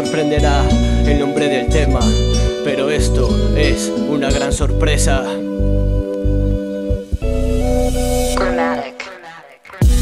sorprenderá el nombre del tema, pero esto es una gran sorpresa.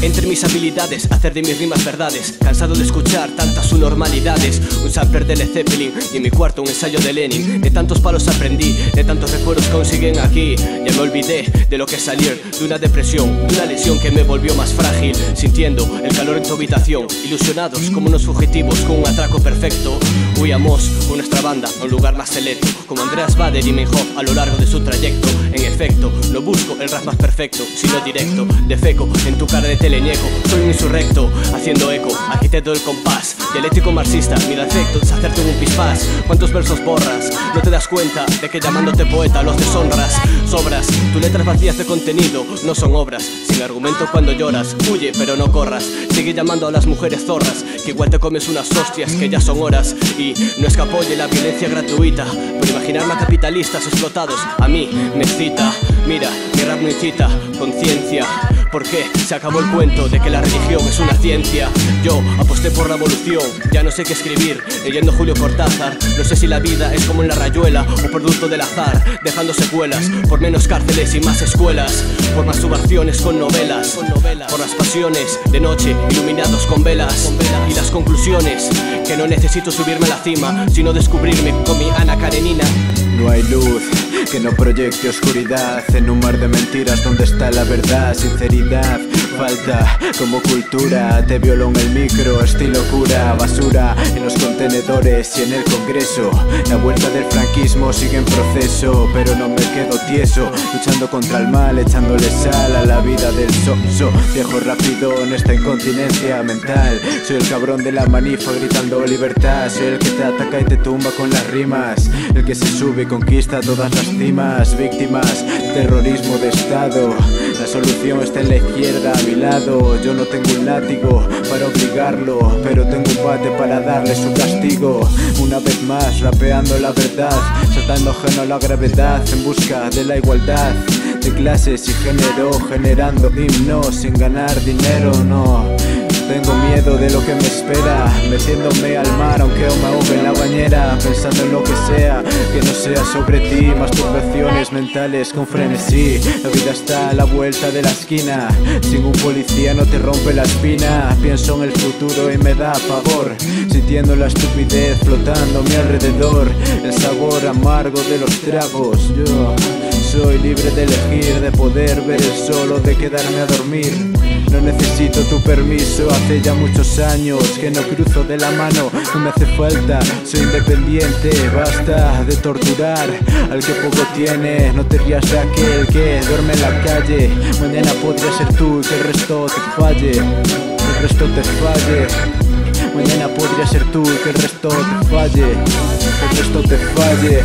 Entre mis habilidades, hacer de mis rimas verdades. Cansado de escuchar tantas subnormalidades. Un sampler de Led Zeppelin y en mi cuarto un ensayo de Lenin. De tantos palos aprendí, de tantos recuerdos consiguen aquí. Ya me olvidé de lo que es salir de una depresión, de una lesión que me volvió más frágil. Sintiendo el calor en tu habitación, ilusionados como unos fugitivos con un atraco perfecto. Huíamos con nuestra banda a un lugar más selecto, como Andreas Bader y Meinhof a lo largo de su trayecto. En efecto, no busco el rap más perfecto, sino directo. Defeco en tu cara de teleñeco, soy un insurrecto, haciendo eco, arquitecto del compás, dialéctico marxista, mi defecto es hacerte un pispás. ¿Cuántos versos borras? No te das cuenta de que llamándote poeta los deshonras. Sobras, tus letras vacías de contenido no son obras, sin argumento cuando lloras. Huye pero no corras, sigue llamando a las mujeres zorras, que igual te comes unas hostias que ya son horas. Y no es que apoye la violencia gratuita, pero imaginarme a capitalistas explotados a mí me excita. Mira, mi rap no incita conciencia, porque se acabó el cuento de que la religión es una ciencia. Yo aposté por la evolución, ya no sé qué escribir, leyendo Julio Cortázar. No sé si la vida es como en la rayuela o producto del azar, dejando secuelas por menos cárceles y más escuelas, por más subversiones con novelas, por las pasiones de noche iluminados con velas, y las conclusiones que no necesito subirme a la cima, sino descubrirme con mi Ana Karenina. No hay luz que no proyecte oscuridad en un mar de mentiras donde está la verdad. Sinceridad falta como cultura, te violó en el micro, estilo cura. Basura en los contenedores y en el Congreso. La vuelta del franquismo sigue en proceso, pero no me quedo tieso, luchando contra el mal, echándole sal a la vida del so. Viejo rápido en esta incontinencia mental. Soy el cabrón de la manifa gritando libertad. Soy el que te ataca y te tumba con las rimas, el que se sube y conquista todas las cimas. Víctimas, terrorismo de estado. La solución está en la izquierda, a mi lado. Yo no tengo un látigo para obligarlo, pero tengo un bate para darle su castigo. Una vez más, rapeando la verdad, saltando ajeno a la gravedad, en busca de la igualdad de clases y género, generando himnos sin ganar dinero, no. Tengo miedo de lo que me espera, metiéndome al mar aunque aún me ahogue en la bañera, pensando en lo que sea, que no sea sobre ti. Masturbaciones mentales con frenesí. La vida está a la vuelta de la esquina, sin un policía no te rompe la espina. Pienso en el futuro y me da pavor, sintiendo la estupidez flotando a mi alrededor, el sabor amargo de los tragos. Yo soy libre de elegir, de poder ver el sol o de quedarme a dormir. No necesito tu permiso, hace ya muchos años que no cruzo de la mano, no me hace falta, soy independiente. Basta de torturar al que poco tiene, no te rías de aquel que duerme en la calle. Mañana podría ser tú y que el resto te falle, que el resto te falle. Mañana podría ser tú y que el resto te falle, que el resto te falle.